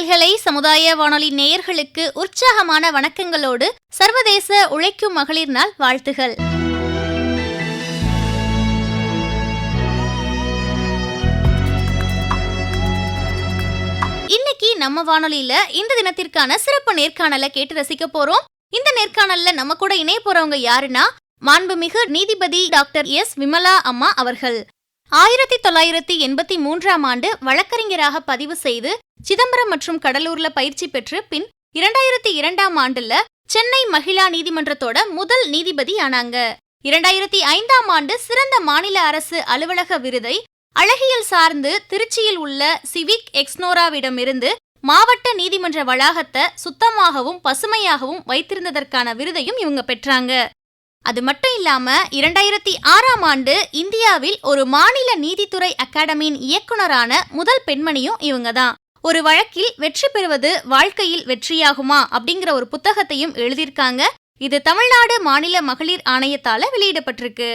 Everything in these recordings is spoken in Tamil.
பல்கலை சமுதாய வானொலி நேயர்களுக்கு உற்சாகமான வணக்கங்களோடு சர்வதேச உழைக்கும் மகளிர் நாள் வாழ்த்துகள். இன்னைக்கு நம்ம வானொலியில இந்த தினத்திற்கான சிறப்பு நேர்காணலை கேட்டு ரசிக்க போறோம். இந்த நேர்காணல்ல நம்ம கூட இணைய போறவங்க யாருன்னா, மாண்புமிகு நீதிபதி டாக்டர் எஸ் விமலா அம்மா அவர்கள். 1983ஆம் ஆண்டு வழக்கறிஞராக பதிவு செய்து சிதம்பரம் மற்றும் கடலூர்ல பயிற்சி பெற்று பின் 2002ஆம் ஆண்டுல சென்னை மகிழா நீதிமன்றத்தோட முதல் நீதிபதி ஆனாங்க. 2005ஆம் ஆண்டு சிறந்த மாநில அரசு அலுவலக விருதை அழகியல் சார்ந்து திருச்சியில் உள்ள சிவிக் எக்ஸ்னோராவிடமிருந்து மாவட்ட நீதிமன்ற வளாகத்தை சுத்தமாகவும் பசுமையாகவும் வைத்திருந்ததற்கான விருதையும் இவங்க பெற்றாங்க. அது மட்டும் இல்லாம 2006ஆம் ஆண்டு இந்தியாவில் ஒரு மாநில நீதித்துறை அகாடமியின் இயக்குனரான முதல் பெண்மணியும் இவங்க தான். ஒரு வழக்கில் வெற்றி பெறுவது வாழ்க்கையில் வெற்றியாகுமா அப்படிங்கிற ஒரு புத்தகத்தையும் எழுதியிருக்காங்க. இது தமிழ்நாடு மாநில மகளிர் ஆணையத்தால வெளியிடப்பட்டிருக்கு.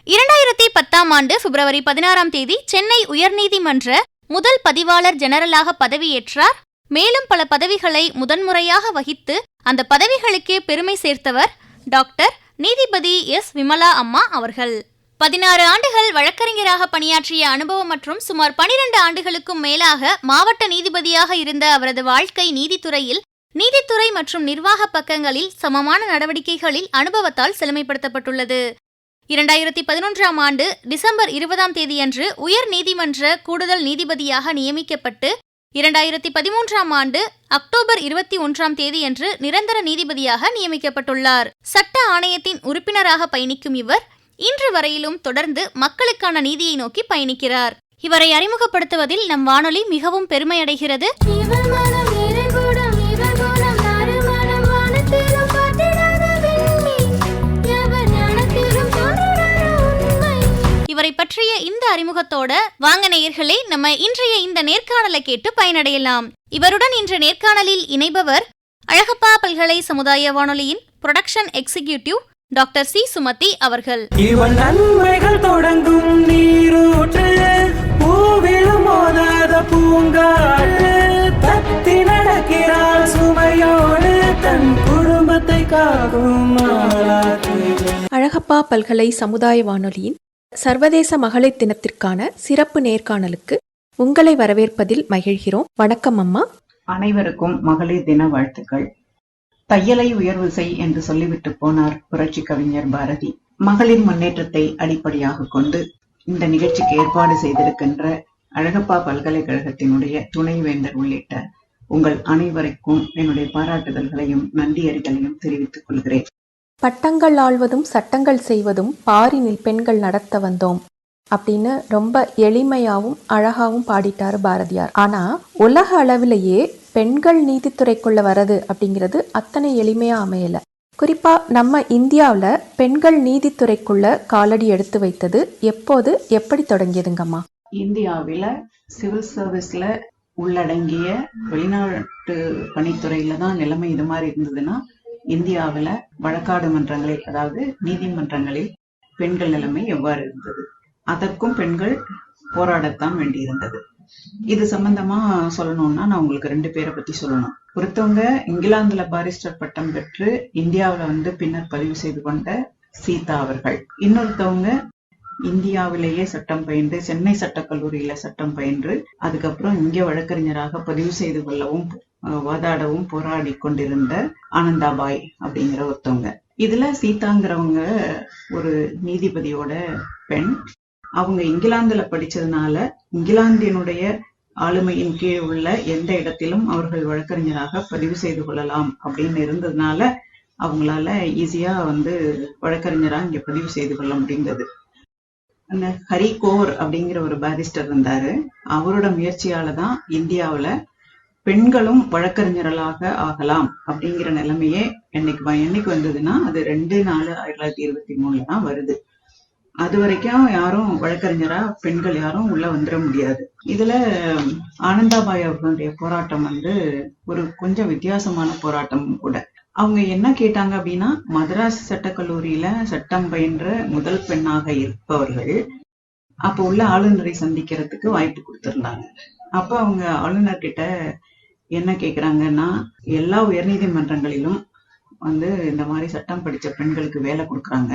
2010ஆம் ஆண்டு பிப்ரவரி 16ஆம் தேதி சென்னை உயர்நீதிமன்ற முதல் பதிவாளர் ஜெனரலாக பதவியேற்றார். மேலும் பல பதவிகளை முதன்முறையாக வகித்து அந்த பதவிகளுக்கே பெருமை சேர்த்தவர் டாக்டர் நீதிபதி எஸ் விமலா அம்மா அவர்கள். 16 ஆண்டுகள் வழக்கறிஞராக பணியாற்றிய அனுபவம் மற்றும் சுமார் 12 ஆண்டுகளுக்கும் மேலாக மாவட்ட நீதிபதியாக இருந்த அவரது வாழ்க்கை நீதித்துறையில் நீதித்துறை மற்றும் நிர்வாக பக்கங்களில் சமமான நடவடிக்கைகளில் அனுபவத்தால் செழுமைப்படுத்தப்பட்டுள்ளது. 2011ஆம் ஆண்டு டிசம்பர் 20ஆம் தேதியன்று உயர் நீதிமன்ற கூடுதல் நீதிபதியாக நியமிக்கப்பட்டு 2013ஆம் ஆண்டு அக்டோபர் 21ஆம் தேதியன்று நிரந்தர நீதிபதியாக நியமிக்கப்பட்டுள்ளார். சட்ட ஆணையத்தின் உறுப்பினராக பயணிக்கும் இவர் இன்று வரையிலும் தொடர்ந்து மக்களுக்கான நீதியை நோக்கி பயணிக்கிறார். இவரை அறிமுகப்படுத்துவதில் நம் வானொலி மிகவும் பெருமையடைகிறது. இவரை பற்றிய இந்த அறிமுகத்தோட வாங்க நேயர்களே, நம்ம இன்றைய இந்த நேர்காணலை கேட்டு பயனடையலாம். இவருடன் இன்று நேர்காணலில் இணைபவர் அழகப்பா பல்கலை சமுதாய வானொலியின் production executive doctor C Sumathi அவர்கள். இவன் நன்மைகள் தொடங்கும் நீரூற்று, பூவிலும் மோதாத பூங்காற்று, தத்தி நடக்கிறாள் சுமையோடு தன் குடும்பத்தை காக்கும் ஆளாற்று. அழகப்பா பல்கலை சமுதாய வானொலியின் சர்வதேச மகளிர் தினத்திற்கான சிறப்பு நேர்காணலுக்கு உங்களை வரவேற்பதில் மகிழ்கிறோம். வணக்கம் அம்மா. அனைவருக்கும் மகளிர் தின வாழ்த்துக்கள். தையலை உயர்வு செய் என்று சொல்லிவிட்டு போனார் புரட்சி கவிஞர் பாரதி. மகளிர் முன்னேற்றத்தை அடிப்படையாக கொண்டு இந்த நிகழ்ச்சிக்கு ஏற்பாடு செய்திருக்கின்ற அழகப்பா பல்கலைக்கழகத்தினுடைய துணைவேந்தர் உள்ளிட்ட உங்கள் அனைவருக்கும் என்னுடைய பாராட்டுதல்களையும் நன்றியறிதலையும் தெரிவித்துக் கொள்கிறேன். பட்டங்கள் ஆள்வதும் சட்டங்கள் செய்வதும் பாரினில் பெண்கள் நடத்த வந்தோம் அப்படின்னு ரொம்ப எளிமையாவும் அழகாவும் பாடிட்டாரு பாரதியார். ஆனா உலக அளவிலேயே பெண்கள் நீதித்துறைக்குள்ள வரது அப்படிங்கிறது அத்தனை எளிமையா அமையல. குறிப்பா நம்ம இந்தியாவில பெண்கள் நீதித்துறைக்குள்ள காலடி எடுத்து வைத்தது எப்போது, எப்படி தொடங்கியதுங்கம்மா? இந்தியாவில சிவில் சர்வீஸ்ல உள்ளடங்கிய வெளிநாட்டு பணித்துறையில தான் நிலைமை இது மாதிரி இருந்ததுன்னா, இந்தியாவில வழக்காடு மன்றங்களில், அதாவது நீதிமன்றங்களில் பெண்கள் நிலைமை எவ்வாறு இருந்தது, அதற்கும் பெண்கள் போராடத்தான் வேண்டியிருந்தது. இது சம்பந்தமா சொல்லணும்னா நான் உங்களுக்கு 2 பேரை பத்தி சொல்லணும். ஒருத்தவங்க இங்கிலாந்துல பாரிஸ்டர் பட்டம் பெற்று இந்தியாவில பின்னர் பதிவு செய்து கொண்ட சீதா அவர்கள். இன்னொருத்தவங்க இந்தியாவிலேயே சட்டம் பயின்று சென்னை சட்டக்கல்லூரியில சட்டம் பயின்று அதுக்கப்புறம் இங்கே வழக்கறிஞராக பதிவு செய்து கொள்ளவும் வாதாடவும் போராடி கொண்டிருந்த ஆனந்தாபாய் அப்படிங்கிற ஒருத்தவங்க. இதுல சீதாங்கிறவங்க ஒரு நீதிபதியோட பெண். அவங்க இங்கிலாந்துல படிச்சதுனால இங்கிலாந்தினுடைய ஆளுமையின் கீழ் உள்ள எந்த இடத்திலும் அவர்கள் வழக்கறிஞராக பதிவு செய்து கொள்ளலாம் அப்படின்னு இருந்ததுனால அவங்களால ஈஸியா வழக்கறிஞரா இங்க பதிவு செய்து கொள்ள முடிந்தது. அந்த ஹரி கோர் அப்படிங்கிற ஒரு பாரிஸ்டர் இருந்தாரு. அவரோட முயற்சியாலதான் இந்தியாவில பெண்களும் வழக்கறிஞர்களாக ஆகலாம் அப்படிங்கிற நிலைமையே என்னைக்கு வந்ததுன்னா அது 2/4/2023 தான் வருது. அது வரைக்கும் யாரும் வழக்கறிஞரா பெண்கள் யாரும் உள்ள வந்துட முடியாது. இதுல ஆனந்தாபாய் அவர்களுடைய போராட்டம் ஒரு கொஞ்சம் வித்தியாசமான போராட்டம் கூட. அவங்க என்ன கேட்டாங்க அப்படின்னா, மதராஸ் சட்டக்கல்லூரியில சட்டம் பயின்ற முதல் பெண்ணாக இருப்பவர்கள் அப்ப உள்ள ஆளுநரை சந்திக்கிறதுக்கு வாய்ப்பு கொடுத்திருந்தாங்க. அப்ப அவங்க ஆளுநர்கிட்ட என்ன கேக்குறாங்கன்னா, எல்லா உயர்நீதிமன்றங்களிலும் வந்து இந்த மாதிரி சட்டம் படிச்ச பெண்களுக்கு வேலை கொடுக்குறாங்க.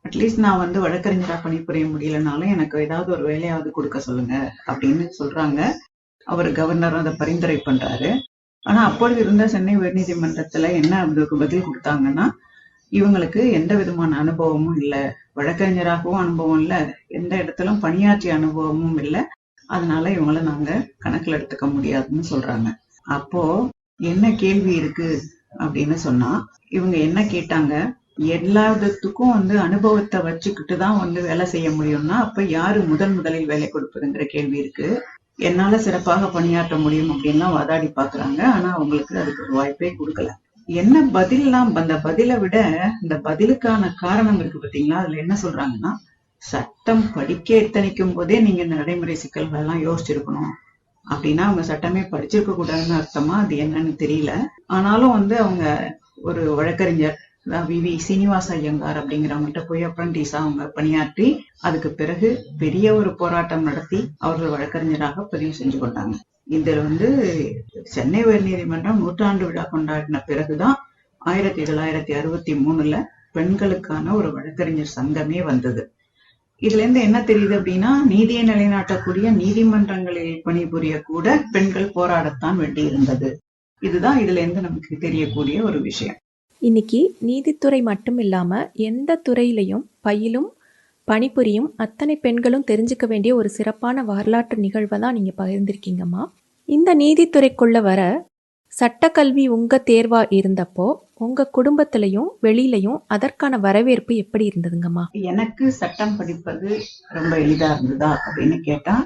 அட்லீஸ்ட் நான் வந்து வழக்கறிஞரா பணிபுரிய முடியலனாலும் எனக்கு ஏதாவது ஒரு வேலையாவது கொடுக்க சொல்லுங்க அப்படின்னு சொல்றாங்க. அவர் கவர்னர் அதை பரிந்துரை பண்றாரு. ஆனா அப்பொழுது இருந்த சென்னை உயர்நீதிமன்றத்துல என்ன அதுக்கு பதில் கொடுத்தாங்கன்னா, இவங்களுக்கு எந்த விதமான அனுபவமும் இல்ல, வழக்கறிஞராகவும் அனுபவம் இல்ல, எந்த இடத்திலும் பணியாற்றிய அனுபவமும் இல்ல, அதனால இவங்களை நாங்க கணக்குல எடுத்துக்க முடியாதுன்னு சொல்றாங்க. அப்போ என்ன கேள்வி இருக்கு அப்படின்னு சொன்னா, இவங்க என்ன கேட்டாங்க, எல்லாத்துக்கும் வந்து அனுபவத்தை வச்சுக்கிட்டு தான் வந்து வேலை செய்ய முடியும்னா அப்ப யாரு முதலில் வேலை கொடுப்பதுங்கிற கேள்வி இருக்கு. என்னால சிறப்பாக பணியாற்ற முடியும் அப்படின்லாம் வாதாடி பாக்குறாங்க. ஆனா அவங்களுக்கு அதுக்கு ஒரு வாய்ப்பே கொடுக்கல. என்ன பதில்லாம், அந்த பதிலை விட இந்த பதிலுக்கான காரணம் இருக்கு பாத்தீங்களா, அதுல என்ன சொல்றாங்கன்னா, சட்டம் படிக்க எத்தனைக்கும் போதே நீங்க நடைமுறை சிக்கல்கள் எல்லாம் யோசிச்சிருக்கணும். அப்படின்னா அவங்க சட்டமே படிச்சிருக்க கூடாதுன்னு அர்த்தமா, அது என்னன்னு தெரியல. ஆனாலும் வந்து அவங்க ஒரு வழக்கறிஞர் வி சீனிவாச ஐயங்கார் அப்படிங்கிறவங்கள்ட்ட போய் அப்ரண்டிஸா அவங்க பணியாற்றி அதுக்கு பிறகு பெரிய ஒரு போராட்டம் நடத்தி அவர்கள் வழக்கறிஞராக பதிவு செஞ்சு கொண்டாங்க. இதுல வந்து சென்னை உயர்நீதிமன்றம் 100 விழா கொண்டாடின பிறகுதான் 1963 பெண்களுக்கான ஒரு வழக்கறிஞர் சங்கமே வந்தது. இதுல இருந்து என்ன தெரியுது அப்படின்னா, நீதியை நிலைநாட்டக்கூடிய நீதிமன்றங்களில் பணிபுரிய கூட பெண்கள் போராடத்தான் வேண்டி இருந்தது. இதுதான் இதுல இருந்து நமக்கு தெரியக்கூடிய ஒரு விஷயம். இன்னைக்கு நீதித்துறை மட்டும் இல்லாமல் எந்த துறையிலையும் பயிலும் பணிபுரியும் அத்தனை பெண்களும் தெரிஞ்சுக்க வேண்டிய ஒரு சிறப்பான வரலாற்று நிகழ்வை தான் நீங்கள் பகிர்ந்திருக்கீங்கம்மா. இந்த நீதித்துறைக்குள்ள வர சட்டக்கல்வி உங்கள் தேர்வாக இருந்தப்போ உங்கள் குடும்பத்திலையும் வெளியிலையும் அதற்கான வரவேற்பு எப்படி இருந்ததுங்கம்மா? எனக்கு சட்டம் படிப்பது ரொம்ப எளிதா இருந்ததா அப்படின்னு கேட்டா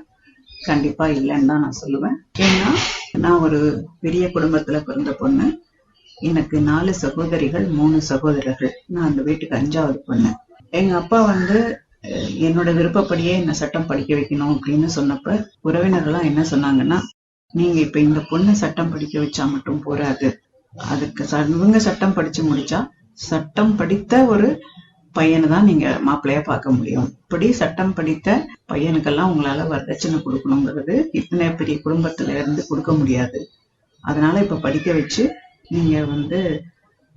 கண்டிப்பா இல்லைன்னு தான் நான் சொல்லுவேன். ஏன்னா நான் ஒரு பெரிய குடும்பத்துல பிறந்த பொண்ணு. எனக்கு 4 சகோதரிகள் 3 சகோதரர்கள். நான் அந்த வீட்டுக்கு 5வது பொண்ணு. எங்க அப்பா வந்து என்னோட விருப்பப்படியே என்ன சட்டம் படிக்க வைக்கணும் அப்படின்னு சொன்னப்ப உறவினர்கள்லாம் என்ன சொன்னாங்கன்னா, நீங்க இப்ப இந்த பொண்ணு சட்டம் படிக்க வச்சா மட்டும் போராது, அதுக்கு இவங்க சட்டம் படிச்சு முடிச்சா சட்டம் படித்த ஒரு பையனை தான் நீங்க மாப்பிள்ளையா பார்க்க முடியும். இப்படி சட்டம் படித்த பையனுக்கெல்லாம் உங்களால வரதட்சணை கொடுக்கணுங்கிறது இத்தனை பெரிய குடும்பத்துல இருந்து கொடுக்க முடியாது. அதனால இப்ப படிக்க வச்சு நீங்க வந்து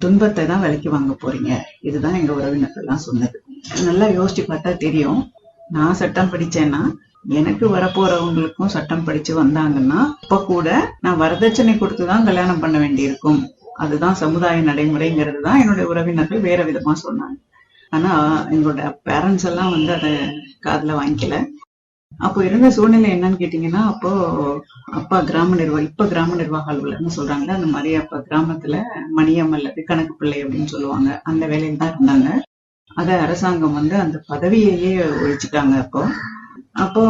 துன்பத்தை தான் விலைக்கு வாங்க போறீங்க. இதுதான் எங்க உறவினர்கள் எல்லாம் சொன்னது. நல்லா யோசிச்சு பார்த்தா தெரியும், நான் சட்டம் படிச்சேன்னா எனக்கு வரப்போறவங்களுக்கும் சட்டம் படிச்சு வந்தாங்கன்னா இப்ப கூட நான் வரதட்சணை கொடுத்துதான் கல்யாணம் பண்ண வேண்டியிருக்கும். அதுதான் சமுதாய நடைமுறைங்கிறது தான் என்னுடைய உறவினர்கள் வேற விதமா சொன்னாங்க. ஆனா எங்களோட பேரண்ட்ஸ் எல்லாம் வந்து அதை காதுல வாங்கிக்கல. அப்போ இருந்த சூழ்நிலை என்னன்னு கேட்டீங்கன்னா, அப்போ அப்பா இப்ப கிராம நிர்வாக அலுவலர்னு சொல்றாங்க. அந்த மாதிரி அப்ப கிராமத்துல மணியம் அல்லது கணக்கு பிள்ளை அப்படின்னு சொல்லுவாங்க, அந்த வேலையில தான் இருந்தாங்க. அத அரசாங்கம் வந்து அந்த பதவியையே ஒழிச்சுட்டாங்க. அப்போ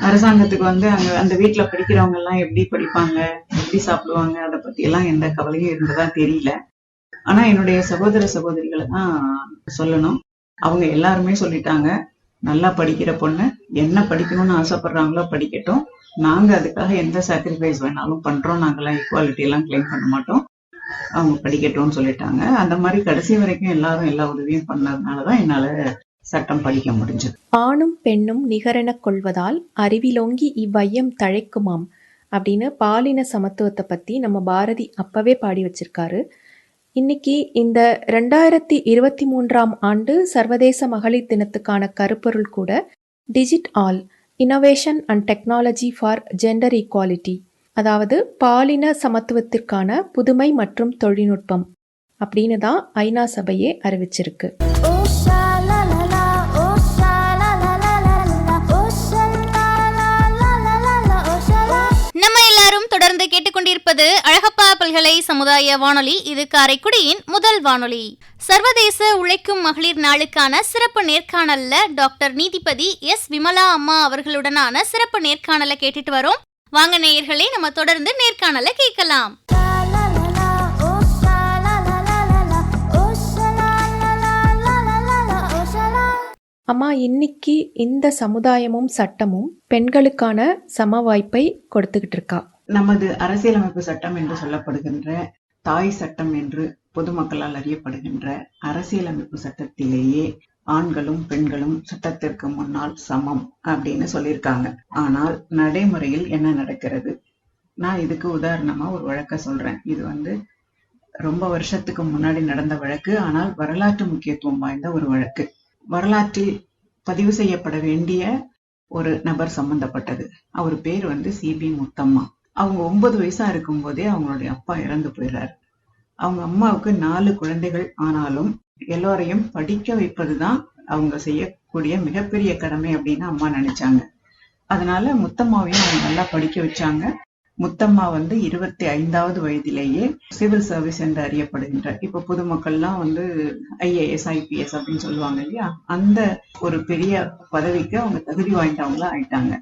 அரசாங்கத்துக்கு வந்து அங்க அந்த வீட்டுல படிக்கிறவங்க எல்லாம் எப்படி படிப்பாங்க, எப்படி சாப்பிடுவாங்க, அதை பத்தி எல்லாம் எந்த கவலையும் இருந்ததா தெரியல. ஆனா என்னுடைய சகோதர சகோதரிகளை தான் சொல்லணும். அவங்க எல்லாருமே சொல்லிட்டாங்க, நல்லா படிக்கிற பொண்ணு என்ன படிக்கணும்னு ஆசைப்படுறாங்களோ படிக்கட்டும், நாங்க அதுக்காக எந்த சாக்ரிஃபைஸ் வேணாலும் பண்றோம், நாங்கெல்லாம் ஈக்குவாலிட்டி எல்லாம் கிளைம் பண்ண மாட்டோம், அவங்க படிக்கட்டும்னு சொல்லிட்டாங்க. அந்த மாதிரி கடைசி வரைக்கும் எல்லாரும் எல்லா உதவியும் பண்ணதுனாலதான் என்னால சட்டம் படிக்க முடிஞ்சது. ஆணும் பெண்ணும் நிகரென கொள்வதால் அறிவிலோங்கி இவ்வையம் தழைக்குமாம் அப்படின்னு பாலின சமத்துவத்தை பத்தி நம்ம பாரதி அப்பவே பாடி வச்சிருக்காரு. இன்னைக்கு இந்த 2023ஆம் ஆண்டு சர்வதேச மகளிர் தினத்துக்கான கருப்பொருள் கூட digit all innovation and technology for gender equality, அதாவது பாலின சமத்துவத்திற்கான புதுமை மற்றும் தொழில்நுட்பம் அப்படின்னு தான் ஐநா சபையே அறிவிச்சிருக்கு. தொடர்ந்து கேட்டுக்கொண்டிருப்பது அழகப்பா பல்கலை சமுதாய வானொலி. இது காரைக்குடியின் முதல் வானொலி. சர்வதேச உழைக்கும் மகளிர் நாளுக்கான சிறப்பு நேர்காணல்ல டாக்டர் நீதிபதி எஸ் விமலா அம்மா அவர்களுடனான சிறப்பு நேர்காணலை கேட்டுட்டு வரோம். வாங்க நேயர்களே, நம்ம தொடர்ந்து நேர்காணலை கேட்கலாம். அம்மா, இன்னைக்கு இந்த சமுதாயமும் சட்டமும் பெண்களுக்கான சம வாய்ப்பை கொடுத்துக்கிட்டு இருக்கா? நமது அரசியலமைப்பு சட்டம் என்று சொல்லப்படுகின்ற தாய் சட்டம் என்று பொதுமக்களால் அறியப்படுகின்ற அரசியலமைப்பு சட்டத்திலேயே ஆண்களும் பெண்களும் சட்டத்திற்கு முன்னால் சமம் அப்படின்னு சொல்லியிருக்காங்க. ஆனால் நடைமுறையில் என்ன நடக்கிறது? நான் இதுக்கு உதாரணமா ஒரு வழக்க சொல்றேன். இது ரொம்ப வருஷத்துக்கு முன்னாடி நடந்த வழக்கு. ஆனால் வரலாற்று முக்கியத்துவம் வாய்ந்த ஒரு வழக்கு. வரலாற்றில் பதிவு செய்யப்பட வேண்டிய ஒரு நபர் சம்பந்தப்பட்டது. அவர் பேர் சிபி முத்தம்மா. அவங்க 9 வயசா இருக்கும் போதே அவங்களுடைய அப்பா இறந்து போயிடுறாரு. அவங்க அம்மாவுக்கு 4 குழந்தைகள். ஆனாலும் எல்லோரையும் படிக்க வைப்பதுதான் அவங்க செய்யக்கூடிய மிகப்பெரிய கடமை அப்படின்னு அம்மா நினைச்சாங்க. அதனால முத்தம்மாவையும் அவங்க நல்லா படிக்க வச்சாங்க. முத்தம்மா 25வது வயதிலேயே சிவில் சர்வீஸ் என்று அறியப்படுகின்ற, இப்ப பொதுமக்கள்லாம் IAS IPS அப்படின்னு சொல்லுவாங்க இல்லையா, அந்த ஒரு பெரிய பதவிக்கு அவங்க தகுதி வாய்ந்தவங்களா ஆயிட்டாங்க.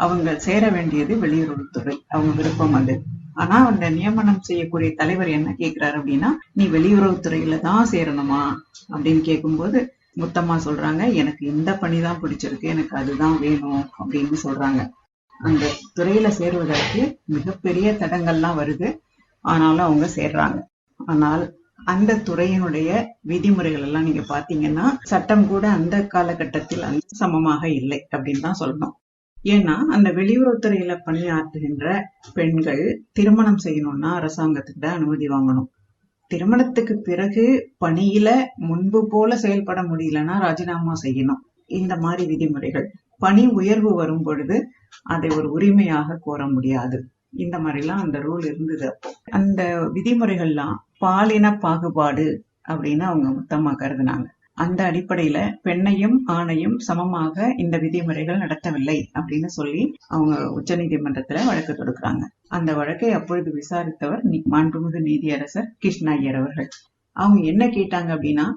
அவங்க சேர வேண்டியது வெளியுறவுத்துறை, அவங்க விருப்பம் அது. ஆனா அந்த நியமனம் செய்யக்கூடிய தலைவர் என்ன கேக்குறாரு அப்படின்னா, நீ வெளியுறவுத்துறையில தான் சேரணுமா அப்படின்னு கேட்கும்போது முத்தம்மா சொல்றாங்க, எனக்கு இந்த பணிதான் பிடிச்சிருக்கு, எனக்கு அதுதான் வேணும் அப்படின்னு சொல்றாங்க. அந்த துறையில சேருவதற்கு மிகப்பெரிய தடங்கள்லாம் வருது. ஆனாலும் அவங்க சேர்றாங்க. ஆனால் அந்த துறையினுடைய விதிமுறைகள் எல்லாம் நீங்க பாத்தீங்கன்னா சட்டம் கூட அந்த காலகட்டத்தில் சமமாக இல்லை அப்படின்னு தான் சொல்லணும். ஏன்னா அந்த வெளியுறவுத்துறையில பணியாற்றுகின்ற பெண்கள் திருமணம் செய்யணும்னா அரசாங்கத்துக்கிட்ட அனுமதி வாங்கணும். திருமணத்துக்கு பிறகு பணியில முன்பு போல செயல்பட முடியலன்னா ராஜினாமா செய்யணும். இந்த மாதிரி விதிமுறைகள். பணி உயர்வு வரும் பொழுது அதை ஒரு உரிமையாக கோர முடியாது. இந்த மாதிரிலாம் அந்த ரூல் இருந்தது. அப்போ அந்த விதிமுறைகள்லாம் பாலின பாகுபாடு அப்படின்னு அவங்க முத்தம்மா கருதுனாங்க. அந்த அடிப்படையில பெண்ணையும் ஆணையும் சமமாக இந்த விதிமுறைகள் நடத்தவில்லை அப்படின்னு சொல்லி அவங்க உச்ச நீதிமன்றத்துல வழக்கு தொடுக்கிறாங்க. அந்த வழக்கை அப்பொழுது விசாரித்தவர் மாண்புமிகு நீதியரசர் கிருஷ்ண ஐயர் அவர்கள். அவங்க என்ன கேட்டாங்க அப்படின்னா,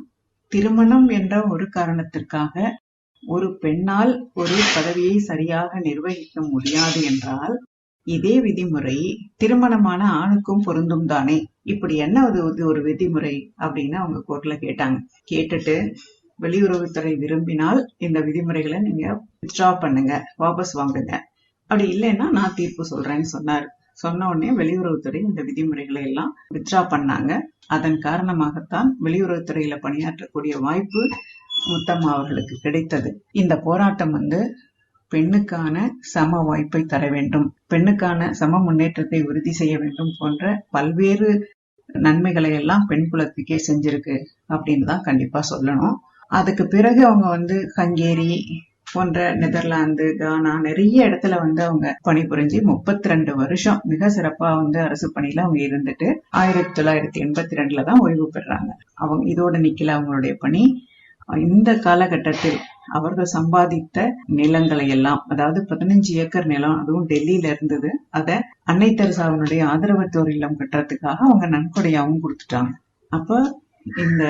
திருமணம் என்ற ஒரு காரணத்திற்காக ஒரு பெண்ணால் ஒரு பதவியை சரியாக நிர்வகிக்க முடியாது என்றால் இதே விதிமுறை திருமணமான ஆணுக்கும் பொருந்தும் தானே, இப்படி என்ன ஒரு விதிமுறை அப்படின்னு அவங்க கோர்ட்ல கேட்டாங்க. கேட்டுட்டு வெளியுறவுத்துறை விரும்பினால் இந்த விதிமுறைகளை நீங்க வித்ட்ரா பண்ணுங்க, வாபஸ் வாங்குங்க, அப்படி இல்லைன்னா நான் தீர்ப்பு சொல்றேன்னு சொன்னாரு. சொன்ன உடனே வெளியுறவுத்துறை இந்த விதிமுறைகளை எல்லாம் வித்ட்ரா பண்ணாங்க. அதன் காரணமாகத்தான் வெளியுறவுத்துறையில பணியாற்றக்கூடிய வாய்ப்பு முத்தம்மா அவர்களுக்கு கிடைத்தது. இந்த போராட்டம் பெண்ணுக்கான சம வாய்ப்பை தர வேண்டும், பெண்ணுக்கான சம முன்னேற்றத்தை உறுதி செய்ய வேண்டும் போன்ற பல்வேறு நன்மைகளை எல்லாம் பெண் குலத்துக்கே செஞ்சிருக்கு அப்படின்னு தான் கண்டிப்பா சொல்லணும். அதுக்கு பிறகு அவங்க ஹங்கேரி போன்ற நெதர்லாந்து, கானா நிறைய இடத்துல அவங்க பணிபுரிஞ்சு 32 வருஷம் மிக சிறப்பா அரசு பணியில அவங்க இருந்துட்டு 1982 தான் ஓய்வு பெறாங்க. அவங்க இதோட நிக்கல அவங்களுடைய பணி. இந்த காலகட்டத்தில் அவர்கள் சம்பாதித்த நிலங்களை எல்லாம், அதாவது 15 ஏக்கர் நிலம், அதுவும் டெல்லியில இருந்தது, அத அன்னை தெரசாவினுடைய ஆதரவற்றோர் இல்லம் கட்டுறதுக்காக அவங்க நன்கொடையாவும் கொடுத்துட்டாங்க. அப்ப இந்த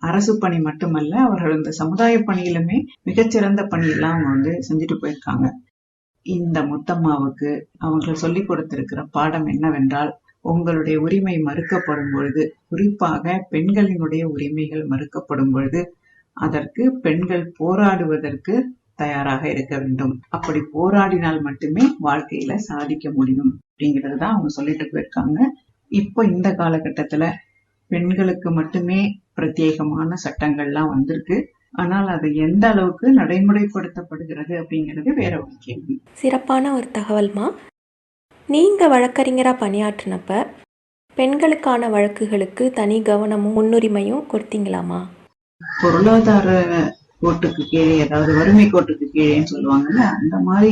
அரசு பணி மட்டுமல்ல, அவர்கள் இந்த சமுதாய பணியிலுமே மிகச்சிறந்த பணியெல்லாம் அவங்க செஞ்சுட்டு போயிருக்காங்க. இந்த முத்தம்மாவுக்கு அவர்கள் சொல்லிக் கொடுத்திருக்கிற பாடம் என்னவென்றால், உங்களுடைய உரிமை மறுக்கப்படும் பொழுது, குறிப்பாக பெண்களினுடைய உரிமைகள் மறுக்கப்படும் பொழுது அதற்கு பெண்கள் போராடுவதற்கு தயாராக இருக்க வேண்டும். அப்படி போராடினால் மட்டுமே வாழ்க்கையில சாதிக்க முடியும் அப்படிங்கறதுதான் அவங்க சொல்லிட்டு போயிருக்காங்க. இப்போ இந்த காலகட்டத்துல பெண்களுக்கு மட்டுமே பிரத்யேகமான சட்டங்கள்லாம் வந்திருக்கு. ஆனால் அது எந்த அளவுக்கு நடைமுறைப்படுத்தப்படுகிறது அப்படிங்கிறது வேற ஒரு கேள்வி. சிறப்பான ஒரு தகவல்மா. நீங்க வழக்கறிஞரா பணியாற்றினப்ப பெண்களுக்கான வழக்குகளுக்கு தனி கவனமும் முன்னுரிமையும் கொடுத்தீங்களாமா? பொருளாதார கோட்டுக்கு கீழே, அதாவது வறுமை கோட்டுக்கு கீழேன்னு சொல்லுவாங்கல்ல, அந்த மாதிரி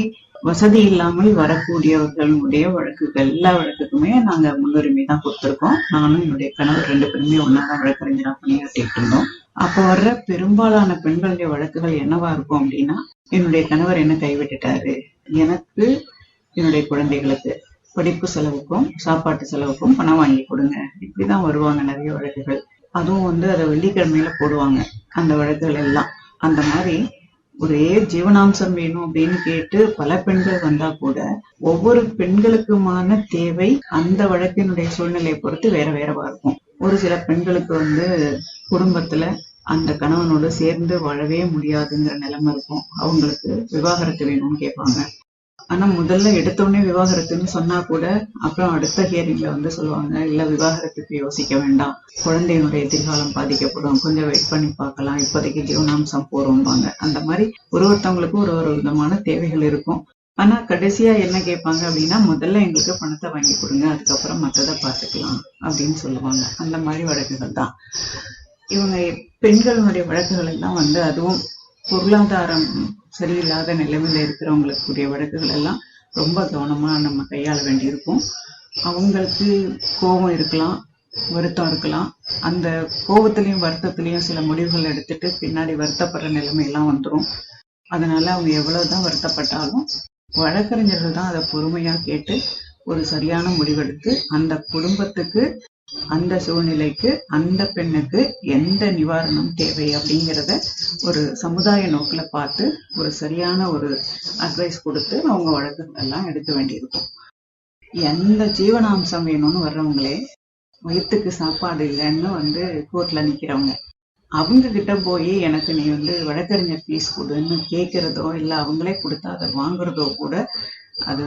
வசதி இல்லாமல் வரக்கூடியவர்களுடைய வழக்குகள் எல்லா வழக்குக்குமே நாங்க முன்னுரிமை தான் கொடுத்திருக்கோம். நானும் என்னுடைய கணவர் 2 பேருமே ஒன்னாதான் வழக்கறிஞரா பணியாற்றிட்டு இருந்தோம். அப்ப வர்ற பெரும்பாலான பெண்களுடைய வழக்குகள் என்னவா இருக்கும் அப்படின்னா, என்னுடைய கணவர் என்ன கைவிட்டுட்டாரு, எனக்கு என்னுடைய குழந்தைகளுக்கு படிப்பு செலவுக்கும் சாப்பாட்டு செலவுக்கும் பணம் வாங்கி கொடுங்க, இப்படிதான் வருவாங்க நிறைய வழக்குகள். அதுவும் அதை வெள்ளிக்கிழமையில போடுவாங்க அந்த வழக்குகள் எல்லாம். அந்த மாதிரி ஒரே ஜீவனாம்சம் வேணும் அப்படின்னு கேட்டு பல பெண்கள் வந்தா கூட ஒவ்வொரு பெண்களுக்குமான தேவை அந்த வழக்கினுடைய சூழ்நிலையை பொறுத்து வேற வேறவா இருக்கும். ஒரு சில பெண்களுக்கு குடும்பத்துல அந்த கணவனோடு சேர்ந்து வாழவே முடியாதுங்கிற நிலைமை இருக்கும். அவங்களுக்கு விவாகரத்து வேணும்னு கேட்பாங்க. ஆனா முதல்ல எடுத்தோடனே விவாகரத்துன்னு சொன்னா கூட அப்புறம் அடுத்த ஹியரிங்ல சொல்லுவாங்க, இல்ல விவாகரத்துக்கு யோசிக்க வேண்டாம், குழந்தையினுடைய எதிர்காலம் பாதிக்கப்படும், கொஞ்சம் வெயிட் பண்ணி பார்க்கலாம், இப்போதைக்கு ஜீவனாம்சம் போறோம்பாங்க. அந்த மாதிரி ஒருத்தவங்களுக்கு ஒரு விதமான தேவைகள் இருக்கும். ஆனா கடைசியா என்ன கேட்பாங்க அப்படின்னா, முதல்ல எங்களுக்கு பணத்தை வாங்கி கொடுங்க, அதுக்கப்புறம் மற்றதை பார்த்துக்கலாம் அப்படின்னு சொல்லுவாங்க. அந்த மாதிரி வழக்குகள் தான் இவங்க பெண்களுடைய வழக்குகள் எல்லாம் அதுவும் பொருளாதாரம் சரியில்லாத நிலைமையில இருக்கிறவங்களுக்குரிய வழக்குகள் எல்லாம் ரொம்ப கவனமா நம்ம கையாள வேண்டியிருக்கும். அவங்களுக்கு கோபம் இருக்கலாம், வருத்தம் இருக்கலாம். அந்த கோபத்திலையும் வருத்தத்திலையும் சில முடிவுகள் எடுத்துட்டு பின்னாடி வருத்தப்படுற நிலைமையெல்லாம் வந்துடும். அதனால அவங்க எவ்வளவுதான் வருத்தப்பட்டாலும் வழக்கறிஞர்கள் தான் அதை பொறுமையா கேட்டு ஒரு சரியான முடிவெடுத்து அந்த குடும்பத்துக்கு, அந்த சூழ்நிலைக்கு, அந்த பெண்ணுக்கு எந்த நிவாரணம் தேவை அப்படிங்கிறத ஒரு சமுதாய நோக்கில பார்த்து ஒரு சரியான ஒரு அட்வைஸ் கொடுத்து அவங்க வழக்குகள் எல்லாம் எடுக்க வேண்டியிருக்கும். எந்த ஜீவனாம்சம் வேணும்னு வர்றவங்களே வயிற்றுக்கு சாப்பாடு இல்லைன்னு கோர்ட்ல நிக்கிறவங்க, அவங்க கிட்ட போய் எனக்கு நீ வழக்கறிஞர் ஃபீஸ் கொடுன்னு கேட்கறதோ இல்ல அவங்களே கொடுத்தா அதை வாங்குறதோ கூட அது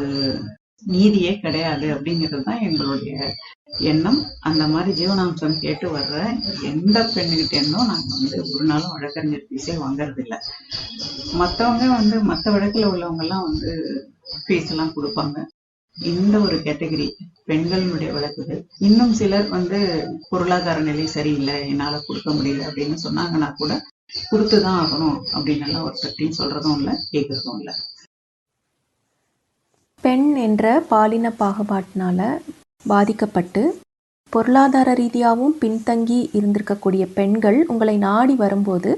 நீதியே கிடையாது அப்படிங்கிறது தான் எங்களுடைய எண்ணம். அந்த மாதிரி ஜீவனாம்சம் கேட்டு வர்ற எந்த பெண்ணுகிட்ட இருந்தோம் நாங்க ஒரு நாளும் வழக்கறிஞர் ஃபீஸே வாங்கறது இல்லை. மற்றவங்க மற்ற வழக்குல உள்ளவங்க எல்லாம் ஃபீஸ் எல்லாம் கொடுப்பாங்க. இந்த ஒரு கேட்டகரி பெண்களுடைய வழக்குகள், இன்னும் சிலர் பொருளாதார நிலை சரியில்லை, என்னால கொடுக்க முடியல அப்படின்னு சொன்னாங்கன்னா கூட கொடுத்துதான் ஆகணும் அப்படின்னு எல்லாம் ஒருத்தட்டையும் சொல்றதும் இல்லை, கேட்கறதும் இல்லை. பெண் என்ற பாலின பாகுபாட்டினால பாதிக்கப்பட்டு பொருளாதார ரீதியாகவும் பின்தங்கி இருந்திருக்கக்கூடிய பெண்கள் உங்களை நாடி வரும்போது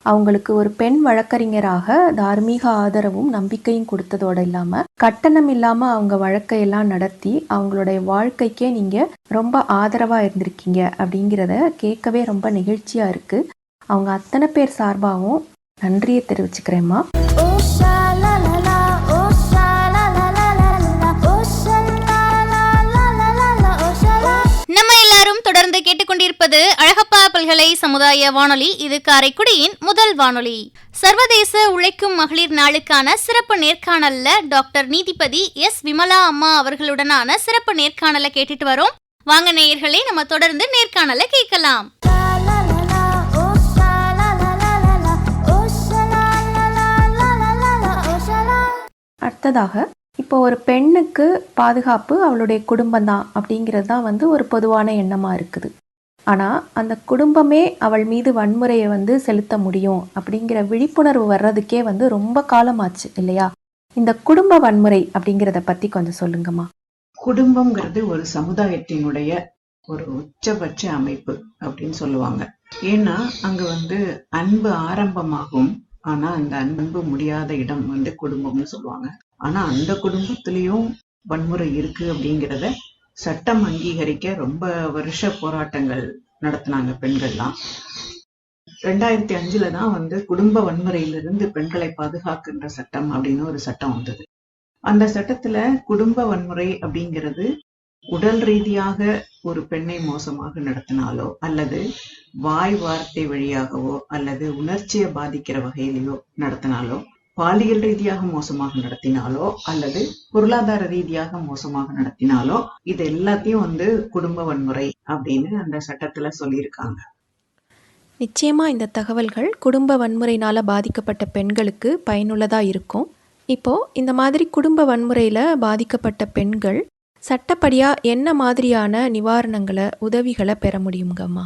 அவங்களுக்கு ஒரு பெண் வழக்கறிஞராக தார்மீக ஆதரவும் நம்பிக்கையும் கொடுத்ததோடு இல்லாமல் கட்டணம் இல்லாமல் அவங்க வழக்கையெல்லாம் நடத்தி அவங்களுடைய வாழ்க்கைக்கே நீங்கள் ரொம்ப ஆதரவாக இருந்திருக்கீங்க அப்படிங்கிறத கேட்கவே ரொம்ப நெகிழ்ச்சியாக இருக்குது. அவங்க அத்தனை பேர் சார்பாகவும் நன்றியை தெரிவிச்சுக்கிறேம்மா. தொடர்ந்து கேட்டுக்கொண்டிருப்பது அழகப்பா பல்கலை சமுதாய வானொலி. இது காரைக்குடியின் முதல் வானொலி. சர்வதேச உழைக்கும் மகளிர் நாளுக்கான சிறப்பு நேர்காணல்ல டாக்டர் நீதிபதி எஸ் விமலா அம்மா அவர்களுடனான சிறப்பு நேர்காணலை கேட்டுட்டு வரோம். வாங்க நேயர்களே, நம்ம தொடர்ந்து நேர்காணலை கேட்கலாம். அடுத்ததாக இப்போ ஒரு பெண்ணுக்கு பாதுகாப்பு அவளுடைய குடும்பம்தான் அப்படிங்கிறது தான் ஒரு பொதுவான எண்ணமாக இருக்குது. ஆனால் அந்த குடும்பமே அவள் மீது வன்முறையை செலுத்த முடியும் அப்படிங்கிற விழிப்புணர்வு வர்றதுக்கே ரொம்ப காலமாச்சு இல்லையா? இந்த குடும்ப வன்முறை அப்படிங்கிறத பற்றி கொஞ்சம் சொல்லுங்கம்மா. குடும்பம்ங்கிறது ஒரு சமுதாயத்தினுடைய ஒரு உச்சபட்ச அமைப்பு அப்படின்னு சொல்லுவாங்க. ஏன்னா அங்க அன்பு ஆரம்பமாகும். ஆனா அந்த அன்பு முடியாத இடம் குடும்பம்னு சொல்லுவாங்க. ஆனா அந்த குடும்பத்திலயும் வன்முறை இருக்கு அப்படிங்கிறத சட்டம் அங்கீகரிக்க ரொம்ப வருஷ போராட்டங்கள் நடத்தினாங்க பெண்கள்லாம். 2005 தான் குடும்ப வன்முறையிலிருந்து பெண்களை பாதுகாக்கின்ற சட்டம் அப்படின்னு ஒரு சட்டம் வந்தது. அந்த சட்டத்துல குடும்ப வன்முறை அப்படிங்கிறது உடல் ரீதியாக ஒரு பெண்ணை மோசமாக நடத்தினாலோ அல்லது வாய் வார்த்தை வழியாகவோ அல்லது உணர்ச்சியை பாதிக்கிற வகையிலையோ நடத்தினாலோ, பாலியல் ரீதியாக மோசமாக நடத்தினாலோ அல்லது பொருளாதார ரீதியாக மோசமாக நடத்தினாலோ, இது எல்லாத்தையும் குடும்ப வன்முறை அப்படின்னு அந்த சட்டத்துல சொல்லியிருக்காங்க. நிச்சயமா இந்த தகவல்கள் குடும்ப வன்முறையினால பாதிக்கப்பட்ட பெண்களுக்கு பயனுள்ளதா இருக்கும். இப்போ இந்த மாதிரி குடும்ப வன்முறையில பாதிக்கப்பட்ட பெண்கள் சட்டப்படியா என்ன மாதிரியான நிவாரணங்களை, உதவிகளை பெற முடியுங்கம்மா?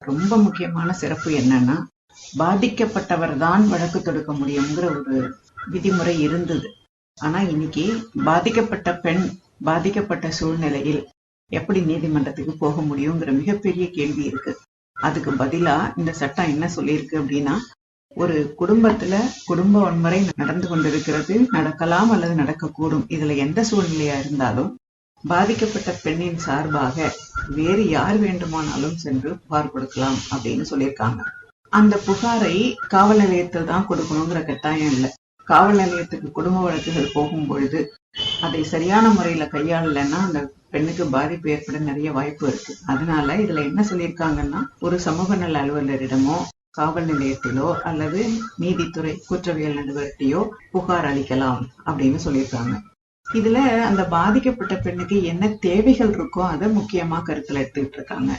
ரொம்ப முக்கியமான சிறப்பு என்னன்னா, பாதிக்கப்பட்டவர் தான் வழக்கு தொடுக்க முடியுங்கிற ஒரு விதிமுறை இருந்தது. ஆனா இன்னைக்கு பாதிக்கப்பட்ட பெண் பாதிக்கப்பட்ட சூழ்நிலையில் எப்படி நீதிமன்றத்துக்கு போக முடியுங்கிற மிகப்பெரிய கேள்வி இருக்கு. அதுக்கு பதிலா இந்த சட்டம் என்ன சொல்லியிருக்கு அப்படின்னா, ஒரு குடும்பத்துல குடும்ப வன்முறை நடந்து கொண்டிருக்கிறது, நடக்கலாம் அல்லது நடக்கக்கூடும். இதுல எந்த சூழ்நிலையா இருந்தாலும் பாதிக்கப்பட்ட பெண்ணின் சார்பாக வேறு யார் வேண்டுமானாலும் சென்று புகார் கொடுக்கலாம் அப்படின்னு சொல்லியிருக்காங்க. அந்த புகாரை காவல் நிலையத்தில் தான் கொடுக்கணுங்கிற கட்டாயம் இல்லை. காவல் நிலையத்துக்கு குடும்ப வழக்குகள் போகும் பொழுது அதை சரியான முறையில கையாளலைன்னா அந்த பெண்ணுக்கு பாதிப்பு ஏற்பட நிறைய வாய்ப்பு இருக்கு. அதனால இதுல என்ன சொல்லியிருக்காங்கன்னா, ஒரு சமூக நல அலுவலரிடமோ காவல் நிலையத்திலோ அல்லது நீதித்துறை குற்றவியல் நடுவர்கிட்டயோ புகார் அளிக்கலாம் அப்படின்னு சொல்லியிருக்காங்க. இதுல அந்த பாதிக்கப்பட்ட பெண்ணுக்கு என்ன தேவைகள் இருக்கோ அதை முக்கியமா கருத்துல எடுத்துக்கிட்டு இருக்காங்க.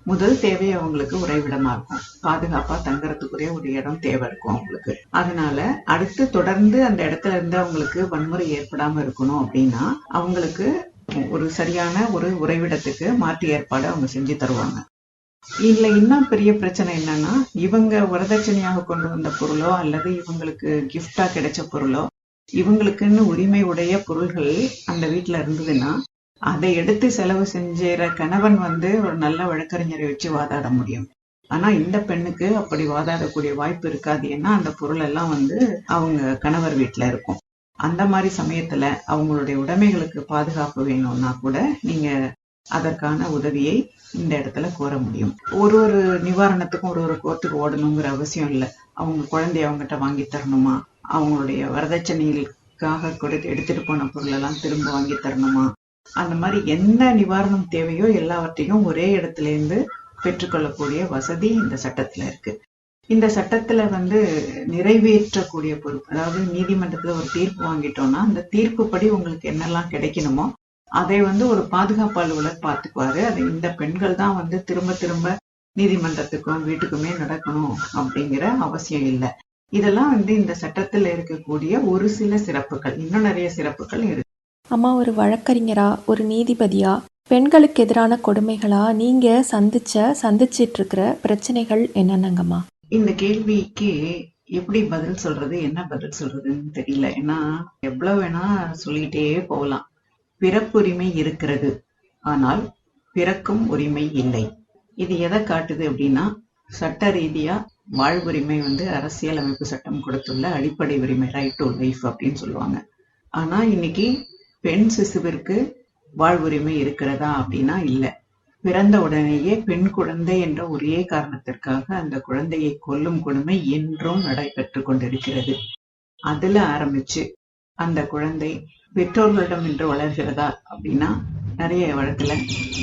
முதல் தேவை அவங்களுக்கு உறைவிடமா இருக்கும். பாதுகாப்பா தங்கறதுக்குரிய ஒரு இடம் தேவை இருக்கும் அவங்களுக்கு. அதனால அடுத்து தொடர்ந்து அந்த இடத்துல இருந்து அவங்களுக்கு வன்முறை ஏற்படாம இருக்கணும் அப்படின்னா அவங்களுக்கு ஒரு சரியான ஒரு உறைவிடத்துக்கு மாற்று ஏற்பாடு அவங்க செஞ்சு தருவாங்க. இதுல இன்னும் பெரிய பிரச்சனை என்னன்னா, இவங்க வரதட்சணையாக கொண்டு வந்த பொருளோ அல்லது இவங்களுக்கு கிஃப்டா கிடைச்ச பொருளோ, இவங்களுக்குன்னு உரிமை உடைய பொருள்கள் அந்த வீட்டுல இருந்ததுன்னா அதை எடுத்து செலவு செஞ்சுற கணவன் ஒரு நல்ல வழக்கறிஞரை வச்சு வாதாட முடியும். ஆனா இந்த பெண்ணுக்கு அப்படி வாதாடக்கூடிய வாய்ப்பு இருக்காது. ஏன்னா அந்த பொருள் எல்லாம் அவங்க கணவர் வீட்டுல இருக்கும். அந்த மாதிரி சமயத்துல அவங்களுடைய உடைமைகளுக்கு பாதுகாப்பு வேணும்னா கூட நீங்க அதற்கான உதவியை இந்த இடத்துல கோர முடியும். ஒரு நிவாரணத்துக்கும் ஒரு கோர்ட்டுக்கு ஓடணுங்கிற அவசியம் இல்லை. அவங்க குழந்தைய அவங்ககிட்ட வாங்கி தரணுமா, அவங்களுடைய வரதட்சணைகளுக்காக எடுத்துட்டு போன பொருள் எல்லாம் திரும்ப வாங்கி தரணுமா, அந்த மாதிரி எந்த நிவாரணம் தேவையோ எல்லாவற்றையும் ஒரே இடத்துல இருந்து பெற்றுக்கொள்ளக்கூடிய வசதி இந்த சட்டத்துல இருக்கு. இந்த சட்டத்துல நிறைவேற்றக்கூடிய பொறுப்பு, அதாவது நீதிமன்றத்துல ஒரு தீர்ப்பு வாங்கிட்டோம்னா அந்த தீர்ப்பு படி உங்களுக்கு என்னெல்லாம் கிடைக்கணுமோ அதை ஒரு பாதுகாப்பு அலுவலர் பார்த்துக்குவாரு. அதை இந்த பெண்கள் தான் திரும்ப திரும்ப நீதிமன்றத்துக்கும் வீட்டுக்குமே நடக்கணும் அப்படிங்கிற அவசியம் இல்லை. இதெல்லாம் இந்த சட்டத்துல இருக்கக்கூடிய ஒரு சில சிறப்புகள். இன்னும் நிறைய சிறப்புகள் இருக்கு. அம்மா, ஒரு வழக்கறிஞரா, ஒரு நீதிபதியா, பெண்களுக்கு எதிரான கொடுமைகளா நீங்க சந்திச்சிட்டு இருக்கிற பிரச்சனைகள் என்னென்னங்கம்மா? இந்த கேள்விக்கு எப்படி பதில் சொல்றது, என்ன பதில் சொல்றதுன்னு தெரியல. ஏன்னா எவ்வளவு வேணா சொல்லிட்டே போகலாம். பிறப்புரிமை இருக்கிறது, ஆனால் பிறக்கும் உரிமை இல்லை. இது எதை காட்டுது அப்படின்னா, சட்ட ரீதியா வாழ்வுரிமை அரசியல் அமைப்பு சட்டம் கொடுத்துள்ள அடிப்படை உரிமை, ரைட் டு லைஃப் அப்படின்னு சொல்லுவாங்க. ஆனா இன்னைக்கு பெண் சிசுவிற்கு வாழ்வுரிமை இருக்கிறதா அப்படின்னா இல்ல. பிறந்த உடனேயே பெண் குழந்தை என்ற ஒரே காரணத்திற்காக அந்த குழந்தையை கொல்லும் கொடுமை என்றும் நடைபெற்று கொண்டிருக்கிறது. அதுல ஆரம்பிச்சு அந்த குழந்தை பெற்றோர்களிடம் என்று வளர்கிறதா அப்படின்னா நிறைய வழக்குல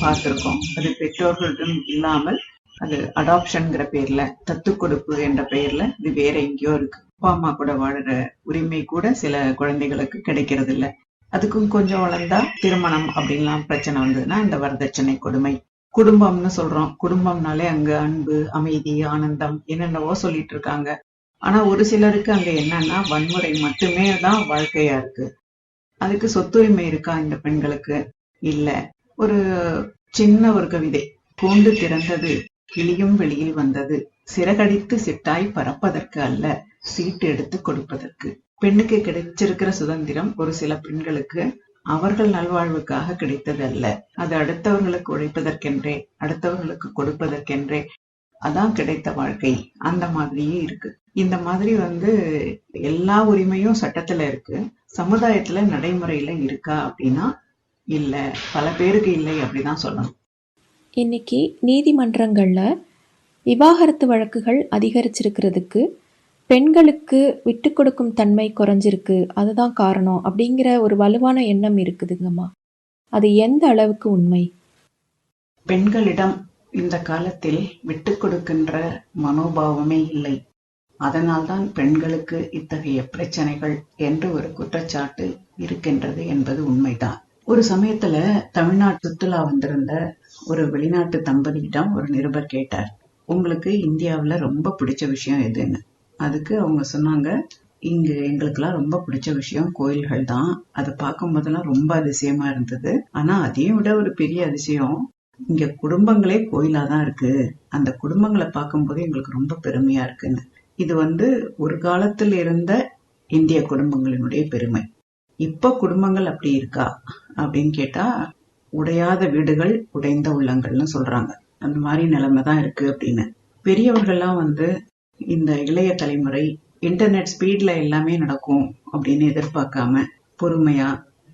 பார்த்திருக்கோம். அது பெற்றோர்களிடம் இல்லாமல் அது அடாப்ஷன்ங்கிற பேர்ல, தத்து கொடுப்பு என்ற பெயர்ல இது வேற எங்கேயோ இருக்கு. அப்பா அம்மா கூட வாழற உரிமை கூட சில குழந்தைகளுக்கு கிடைக்கிறது இல்ல. அதுக்கும் கொஞ்சம் வளர்ந்தா திருமணம் அப்படின்லாம் பிரச்சனை வந்ததுன்னா இந்த வரதட்சணை கொடுமை. குடும்பம்னு சொல்றோம். குடும்பம்னாலே அங்க அன்பு, அமைதி, ஆனந்தம் என்னென்னவோ சொல்லிட்டு இருக்காங்க. ஆனா ஒரு சிலருக்கு அங்க என்னன்னா வன்முறை மட்டுமே தான் வாழ்க்கையா இருக்கு. அதுக்கு சொத்துரிமை இருக்கா இந்த பெண்களுக்கு? இல்ல. ஒரு சின்ன ஒரு கவிதை, கூண்டு திறந்தது கிளியும் வெளியில் வந்தது, சிறகடித்து சிட்டாய் பறப்பதற்கு அல்ல, சீட்டு எடுத்து கொடுப்பதற்கு. பெண்ணுக்கு கிடைச்சிருக்கிற சுதந்திரம் ஒரு சில பெண்களுக்கு அவர்கள் நல்வாழ்வுக்காக கிடைத்தது அல்ல. அது அடுத்தவர்களுக்கு உழைப்பதற்கென்றே, அடுத்தவர்களுக்கு கொடுப்பதற்கென்றே அதான் கிடைத்த வாழ்க்கை. அந்த மாதிரியே இருக்கு. இந்த மாதிரி எல்லா உரிமையும் சட்டத்துல இருக்கு. சமுதாயத்துல நடைமுறையில இருக்கா அப்படின்னா இல்ல, பல பேருக்கு இல்லை அப்படிதான் சொல்லணும். இன்னைக்கு நீதிமன்றங்கள்ல விவாகரத்து வழக்குகள் அதிகரிச்சிருக்கிறதுக்கு பெண்களுக்கு விட்டு கொடுக்கும் தன்மை குறைஞ்சிருக்கு, அதுதான் காரணம் அப்படிங்கிற ஒரு வலுவான எண்ணம் இருக்குதுங்கம்மா. அது எந்த அளவுக்கு உண்மை? பெண்களிடம் இந்த காலத்தில் விட்டு கொடுக்கின்ற மனோபாவமே இல்லை. அதனால்தான் பெண்களுக்கு இத்தகைய பிரச்சனைகள் என்று ஒரு குற்றச்சாட்டு இருக்கின்றது என்பது உண்மைதான். ஒரு சமயத்துல தமிழ்நாட்டு சுற்றுலா வந்திருந்த ஒரு வெளிநாட்டு தம்பதியிடம் ஒரு நிருபர் கேட்டார், உங்களுக்கு இந்தியாவுல ரொம்ப பிடிச்ச விஷயம் எதுன்னு. அதுக்கு அவங்க சொன்னாங்க, இங்கு எங்களுக்கெல்லாம் ரொம்ப பிடிச்ச விஷயம் கோயில்கள் தான். அதை பார்க்கும் போதெல்லாம் ரொம்ப அதிசயமா இருந்தது. ஆனா அதையும் விட ஒரு பெரிய அதிசயம், இங்க குடும்பங்களே கோயிலா தான் இருக்கு. அந்த குடும்பங்களை பார்க்கும்போது எங்களுக்கு ரொம்ப பெருமையா இருக்குன்னு. இது ஒரு காலத்தில் இருந்த இந்திய குடும்பங்களினுடைய பெருமை. இப்ப குடும்பங்கள் அப்படி இருக்கா அப்படின்னு கேட்டா, உடையாத வீடுகள் உடைந்த உள்ளங்கள்னு சொல்றாங்க. அந்த மாதிரி நிலைமை தான் இருக்கு அப்படின்னு. பெரியவர்கள்லாம் இந்த இளைய தலைமுறை இன்டர்நெட் ஸ்பீட்ல எல்லாமே நடக்கும் அப்படின்னு எதிர்பார்க்காம பொறுமையா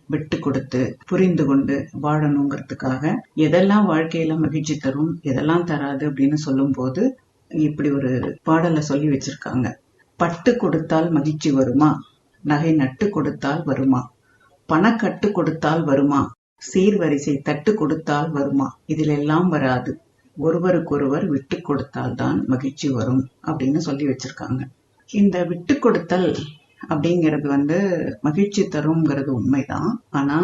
விட்டு கொடுத்து புரிந்து கொண்டு வாழணுங்கிறதுக்காக எதெல்லாம் வாழ்க்கையில மகிழ்ச்சி தரும், எதெல்லாம் தராது அப்படின்னு சொல்லும் போது இப்படி ஒரு பாடலை சொல்லி வச்சிருக்காங்க. பட்டு கொடுத்தால் மகிழ்ச்சி வருமா, நகை நட்டு கொடுத்தால் வருமா, பணக்கட்டு கொடுத்தால் வருமா, சீர்வரிசை தட்டு கொடுத்தால் வருமா, இதில் எல்லாம் வராது, ஒருவருக்கொருவர் விட்டு கொடுத்தால் தான் மகிழ்ச்சி வரும் அப்படின்னு சொல்லி வச்சிருக்காங்க. இந்த விட்டு கொடுத்தல் அப்படிங்கிறது மகிழ்ச்சி தரும்ங்கிறது உண்மைதான். ஆனா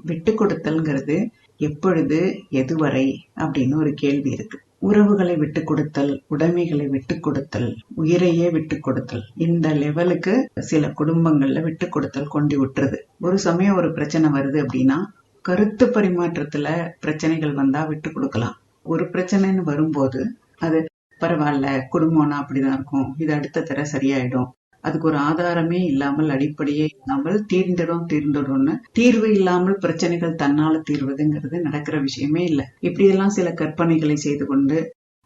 விட்டு கொடுத்தல்ங்கிறது எப்பொழுது, எதுவரை அப்படின்னு ஒரு கேள்வி இருக்கு. உறவுகளை விட்டு கொடுத்தல், உடைமைகளை விட்டு கொடுத்தல், உயிரையே விட்டு கொடுத்தல், இந்த லெவலுக்கு சில குடும்பங்கள்ல விட்டு கொடுத்தல் கொண்டு விட்டுறது. ஒரு சமயம் ஒரு பிரச்சனை வருது அப்படின்னா கருத்து பரிமாற்றத்துல பிரச்சனைகள் வந்தா விட்டு கொடுக்கலாம். ஒரு பிரச்சனைன்னு வரும்போது அது பரவாயில்ல, குடும்பம்னா அப்படிதான் இருக்கும், இது அடுத்த தர சரியாயிடும், அதுக்கு ஒரு ஆதாரமே இல்லாமல் அடிப்படையே இல்லாமல் தீர்ந்துடும்னு தீர்வு இல்லாமல் பிரச்சனைகள் தன்னால தீர்வதுங்கிறது நடக்கிற விஷயமே இல்லை. இப்படியெல்லாம் சில கற்பனைகளை செய்து கொண்டு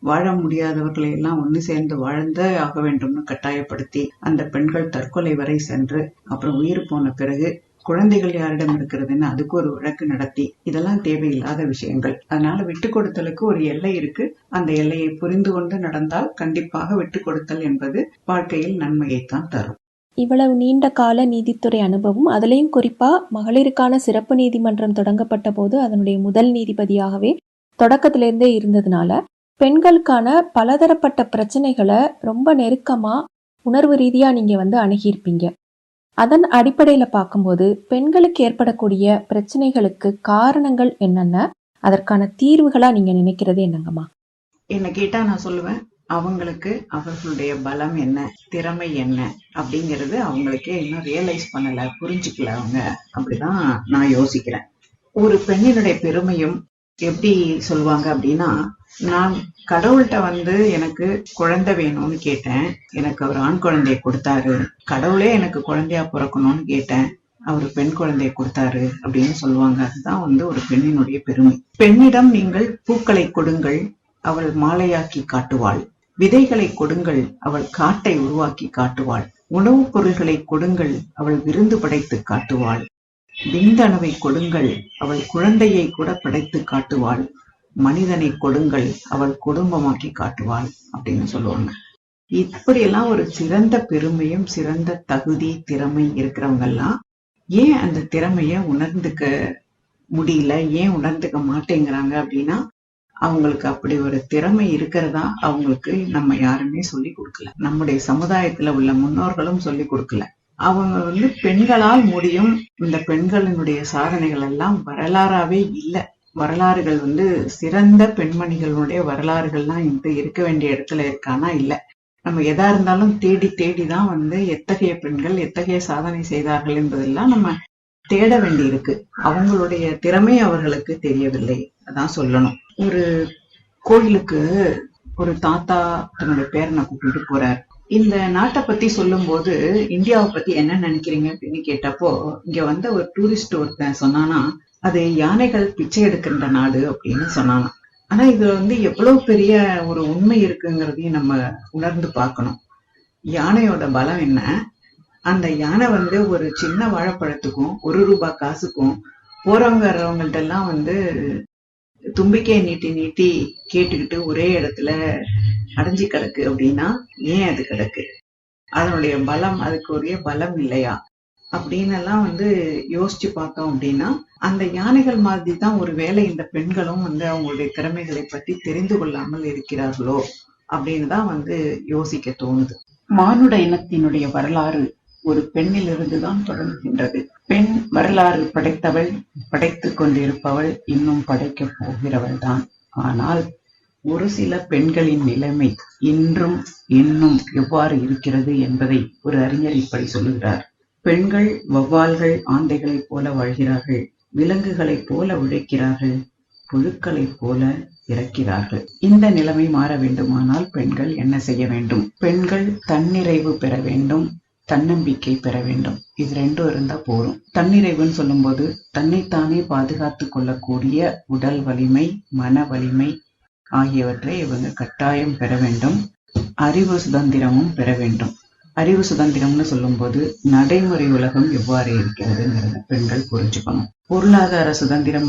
வாழ முடியாதவர்களை எல்லாம் ஒண்ணு சேர்ந்து வாழ்ந்தே ஆக வேண்டும்னு கட்டாயப்படுத்தி அந்த பெண்கள் தற்கொலை வரை சென்று அப்புறம் உயிர் போன பிறகு குழந்தைகள் யாரிடம் இருக்கிறதுன்னு அதுக்கு ஒரு வழக்கு நடத்தி, இதெல்லாம் தேவையில்லாத விஷயங்கள். அதனால விட்டு கொடுத்தலுக்கு ஒரு எல்லை இருக்கு. அந்த எல்லையை புரிந்து கொண்டு நடந்தால் கண்டிப்பாக விட்டு கொடுத்தல் என்பது வாழ்க்கையில் நன்மையைத்தான் தரும். இவ்வளவு நீண்ட கால நீதித்துறை அனுபவம், அதுலேயும் குறிப்பா மகளிருக்கான சிறப்பு நீதிமன்றம் தொடங்கப்பட்ட போது அதனுடைய முதல் நீதிபதியாகவே தொடக்கத்திலேருந்தே இருந்ததுனால பெண்களுக்கான பலதரப்பட்ட பிரச்சனைகளை ரொம்ப நெருக்கமா உணர்வு ரீதியா நீங்க அணுகியிருப்பீங்க. அதன் அடிப்படையில பார்க்கும்போது பெண்களுக்கு ஏற்படக்கூடிய பிரச்சனைகளுக்கு காரணங்கள் என்னென்ன, அதற்கான தீர்வுகளா நீங்க நினைக்கிறது என்னங்கம்மா? என்ன கேட்டா நான் சொல்லுவேன், அவங்களுக்கு அவர்களுடைய பலம் என்ன, திறமை என்ன அப்படிங்கறது அவங்களுக்கே இன்னும் ரியலைஸ் பண்ணல, புரிஞ்சுக்கல அவங்க. அப்படிதான் நான் யோசிக்கிறேன். ஒரு பெண்ணினுடைய பெருமையும் எப்படி சொல்லுவாங்க அப்படின்னா, நான் கடவுள்கிட்ட எனக்கு குழந்தை வேணும்னு கேட்டேன், எனக்கு அவர் ஆண் குழந்தைய கொடுத்தாரு. கடவுளே எனக்கு குழந்தையா பிறக்கணும்னு கேட்டேன், அவரு பெண் குழந்தைய கொடுத்தாரு அப்படின்னு சொல்லுவாங்க. அதுதான் ஒரு பெண்ணினுடைய பெருமை. பெண்ணிடம் நீங்கள் பூக்களை கொடுங்கள், அவள் மாலையாக்கி காட்டுவாள். விதைகளை கொடுங்கள், அவள் காட்டை உருவாக்கி காட்டுவாள். உணவுப் பொருள்களை கொடுங்கள், அவள் விருந்து படைத்து காட்டுவாள். விந்தணுவை கொடுங்கள், அவள் குழந்தையை கூட படைத்து காட்டுவாள். மனிதனை கொடுங்கள், அவள் குடும்பமாக்கி காட்டுவாள் அப்படின்னு சொல்லுவாங்க. இப்படியெல்லாம் ஒரு சிறந்த பெருமையும் சிறந்த தகுதி திறமை இருக்கிறவங்க எல்லாம் ஏன் அந்த திறமைய உணர்ந்துக்க முடியல, ஏன் உணர்ந்துக்க மாட்டேங்கிறாங்க அப்படின்னா, அவங்களுக்கு அப்படி ஒரு திறமை இருக்கிறதா அவங்களுக்கு நம்ம யாருமே சொல்லி கொடுக்கல. நம்முடைய சமுதாயத்துல உள்ள முன்னோர்களும் சொல்லி கொடுக்கல. அவங்க பெண்களால் முடியும். இந்த பெண்களினுடைய சாதனைகள் எல்லாம் வரலாறாவே இல்லை. வரலாறுகள் சிறந்த பெண்மணிகளுடைய வரலாறுகள்லாம் இருக்க வேண்டிய இடத்துல இருக்கானா இல்ல. நம்ம எதா இருந்தாலும் தேடி தேடிதான் எத்தகைய பெண்கள் எத்தகைய சாதனை செய்தார்கள் என்பதெல்லாம் நம்ம தேட வேண்டி இருக்கு. அவங்களுடைய திறமை அவர்களுக்கு தெரியவில்லை, அதான் சொல்லணும். ஒரு கோயிலுக்கு ஒரு தாத்தா தன்னுடைய பேரனை கூப்பிட்டு போறார். இந்த நாட்டை பத்தி சொல்லும் போது இந்தியாவை பத்தி என்ன நினைக்கிறீங்க அப்படின்னு கேட்டப்போ, இங்க ஒரு டூரிஸ்ட் ஒருத்தன் சொன்னானா, அது யானைகள் பிச்சை எடுக்கின்ற நாடு அப்படின்னு சொன்னானா. ஆனா இது எவ்வளவு பெரிய ஒரு உண்மை இருக்குங்கிறதையும் நம்ம உணர்ந்து பார்க்கணும். யானையோட பலம் என்ன, அந்த யானை ஒரு சின்ன வாழைப்பழத்துக்கும் 1 ரூபாய் காசுக்கும் போறவங்க வர்றவங்கள்ட்ட எல்லாம் தும்பிக்கையை நீட்டி நீட்டி கேட்டுக்கிட்டு ஒரே இடத்துல அடைஞ்சு கிடக்கு அப்படின்னா ஏன் அது கிடக்கு? அதனுடைய பலம், அதுக்கு ஒரே பலம் இல்லையா அப்படின்னு எல்லாம் யோசிச்சு பார்த்தோம் அப்படின்னா, அந்த யானைகள் மாதிரி தான் ஒரு வேளை இந்த பெண்களும் அவங்களுடைய திறமைகளை பற்றி தெரிந்து கொள்ளாமல் இருக்கிறார்களோ அப்படின்னு தான் யோசிக்க தோணுது. மானுட இனத்தினுடைய வரலாறு ஒரு பெண்ணிலிருந்துதான் தொடங்குகின்றது. பெண் வரலாறு படைத்தவள், படைத்து கொண்டிருப்பவள், இன்னும் படைக்க போகிறவள் தான். ஆனால் ஒரு சில பெண்களின் நிலைமை இன்றும் இன்னும் எவ்வாறு இருக்கிறது என்பதை ஒரு அறிஞர் இப்படி சொல்லுகிறார். பெண்கள் வௌவால்கள் ஆந்தைகளைப் போல வாழ்கிறார்கள், விலங்குகளைப் போல உழைக்கிறார்கள், புழுக்களைப் போல இறக்கிறார்கள். இந்த நிலைமை மாற வேண்டுமானால் பெண்கள் என்ன செய்ய வேண்டும்? பெண்கள் தன்னிறைவு பெற வேண்டும், தன்னம்பிக்கை பெற வேண்டும். இது 2 இருந்தா போதும். தன்னிறைவுன்னு சொல்லும் போது தன்னைத்தானே பாதுகாத்து கொள்ளக்கூடிய உடல் வலிமை, மன வலிமை ஆகியவற்றை இவங்க கட்டாயம் பெற வேண்டும். அறிவு சுதந்திரமும் பெற வேண்டும். அறிவு சுதந்திரம்னு சொல்லும் போது நடைமுறை உலகம் எவ்வாறு இருக்கிறதுங்கிறத பெண்கள் புரிஞ்சுக்கணும். பொருளாதார சுதந்திரம்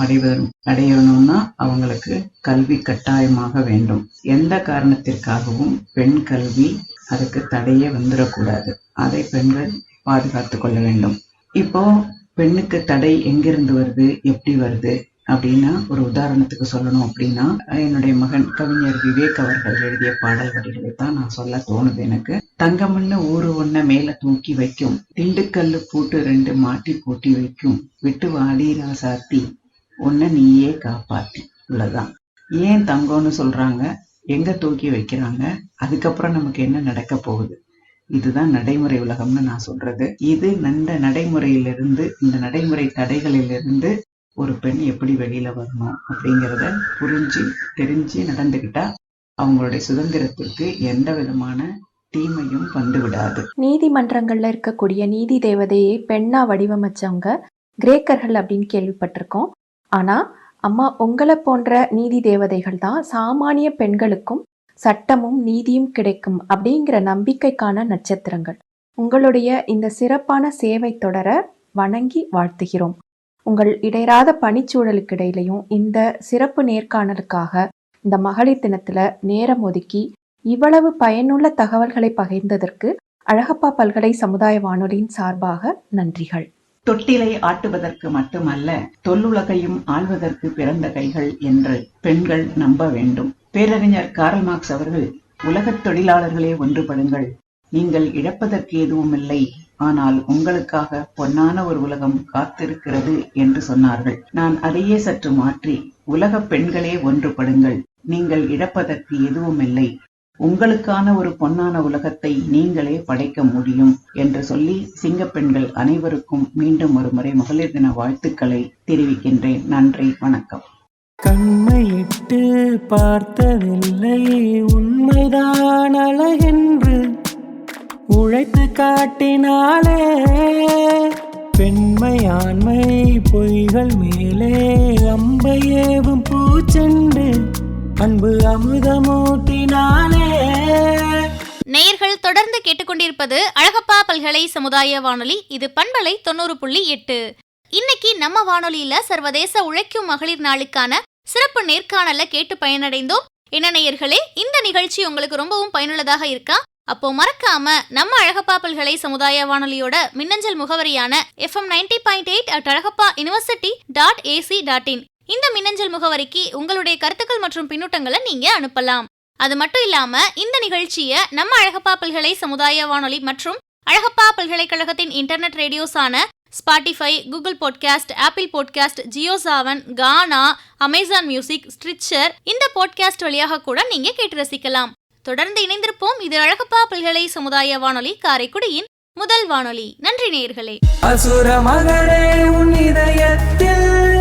அடையணும்னா அவங்களுக்கு கல்வி கட்டாயமாக வேண்டும். எந்த காரணத்திற்காகவும் பெண் கல்வி அதுக்கு தடையே வந்துடக்கூடாது. அதை பெண்கள் பாதுகாத்து கொள்ள வேண்டும். இப்போ பெண்ணுக்கு தடை எங்கிருந்து வருது, எப்படி வருது அப்படின்னா, ஒரு உதாரணத்துக்கு சொல்லணும் அப்படின்னா, என்னுடைய மகன் கவிஞர் விவேக் அவர்கள் எழுதிய பாடல் வரிகளை தான் நான் சொல்ல தோணுது எனக்கு. தங்கமல்ல ஊரு ஒன்ன மேல தூக்கி வைக்கும், திண்டுக்கல்லு பூட்டு 2 மாட்டி பூட்டி வைக்கும், விட்டு வாடி ராசாத்தி ஒன்ன நீயே காப்பாத்தி. உள்ளதான். ஏன் தங்கம்னு சொல்றாங்க? எங்க தூக்கி வைக்கிறாங்க, அதுக்கப்புறம் நமக்கு என்ன நடக்க போகுது, இதுதான் நடைமுறை உலகம்னு நான் சொல்றது. இது இந்த நடைமுறையிலிருந்து, இந்த நடைமுறை தடைகளிலிருந்து ஒரு பெண் எப்படி வெளியில வரணும் அப்படிங்கிறத புரிஞ்சு தெரிஞ்சு நடந்துகிட்டா அவங்களுடைய சுதந்திரத்திற்கு எந்த விதமான தீமையும் வந்து விடாது. நீதிமன்றங்கள்ல இருக்கக்கூடிய நீதி தேவதையை பெண்ணா வடிவமைச்சவங்க கிரேக்கர்கள் அப்படின்னு கேள்விப்பட்டிருக்கோம். ஆனா அம்மா உங்களை போன்ற நீதி தேவதைகள் தான் சாமானிய பெண்களுக்கும் சட்டமும் நீதியும் கிடைக்கும் அப்படிங்கிற நம்பிக்கைக்கான நட்சத்திரங்கள். உங்களுடைய இந்த சிறப்பான சேவை தொடர வணங்கி வாழ்த்துகிறோம். உங்கள் இடையராத பணிச்சூழலுக்கு இடையிலையும் இந்த சிறப்பு நேர்காணலுக்காக இந்த மகளிர் தினத்துல நேரம் ஒதுக்கி இவ்வளவு பயனுள்ள தகவல்களை பகிர்ந்ததற்கு அழகப்பா பல்கலை சமுதாய வானொலியின் சார்பாக நன்றிகள். தொட்டிலை ஆட்டுவதற்கு மட்டுமல்ல, தொல்லுலகையும் ஆள்வதற்கு பிறந்த கைகள் என்று பெண்கள் நம்ப வேண்டும். பேரறிஞர் கார்ல் மார்க்ஸ் அவர்கள், உலகத் தொழிலாளர்களே ஒன்றுபடுங்கள், நீங்கள் இழப்பதற்கு எதுவுமில்லை, ஆனால் உங்களுக்காக பொன்னான ஒரு உலகம் காத்திருக்கிறது என்று சொன்னார்கள். நான் அதையே சற்று மாற்றி, உலகப் பெண்களே ஒன்றுபடுங்கள், நீங்கள் இழப்பதற்கு எதுவுமில்லை, உங்களுக்கான ஒரு பொன்னான உலகத்தை நீங்களே படைக்க முடியும் என்று சொல்லி சிங்கப்பெண்கள் அனைவருக்கும் மீண்டும் ஒரு முறை மகளிர் தின வாழ்த்துக்களை தெரிவிக்கின்றேன். நன்றி, வணக்கம். கண்மையிட்டு பார்த்ததில்லை உண்மைதான் அழகென்று உழைத்து காட்டினாலே, பெண்மையாண்மை பொய்கள் மேலே அம்பை ஏவும் பூச்செண்டு அன்பு அமுதமூட்டினாலே. நேயர்கள் தொடர்ந்து கேட்டுக்கொண்டிருப்பது அழகப்பா பல்கலை சமுதாய வானொலி. இது பண்பலை 90.8. இன்னைக்கு நம்ம வானொலியில சர்வதேச உழைக்கும் மகளிர் நாளுக்கான சிறப்பு நேர்காணல கேட்டு பயனடைந்தோம். என்ன நேயர்களே, இந்த நிகழ்ச்சி உங்களுக்கு ரொம்பவும் பயனுள்ளதாக இருக்கா? அப்போ மறக்காம நம்ம அழகப்பா பல்கலை சமுதாய வானொலியோட மின்னஞ்சல் முகவரியான fm90.8@alagappauniversity.ac.in இந்த மின்னஞ்சல் முகவரிக்கு உங்களுடைய கருத்துக்கள் மற்றும் பின்னூட்டங்களை நீங்க அனுப்பலாம். அது மட்டும் இல்லாம இந்த நிகழ்ச்சியை நம்ம அழகப்பா பல்கலை சமுதாய வானொலி மற்றும் அழகப்பா பல்கலைக்கழகத்தின் இன்டர்நெட் ரேடியோஸான Spotify, Google podcast, Apple podcast, ஜியோ7, கானா, அமேசான் மியூசிக், ஸ்ட்ரிச்சர் இந்த பாட்காஸ்ட் வழியாக கூட நீங்க கேட்டு ரசிக்கலாம். தொடர்ந்து இணைந்திருப்போம். இது அழகப்பா பல்கலை சமுதாய வானொலி, காரைக்குடியின் முதல் வானொலி. நன்றி நேயர்களே. அசுர மகளே உன் இதயத்தில்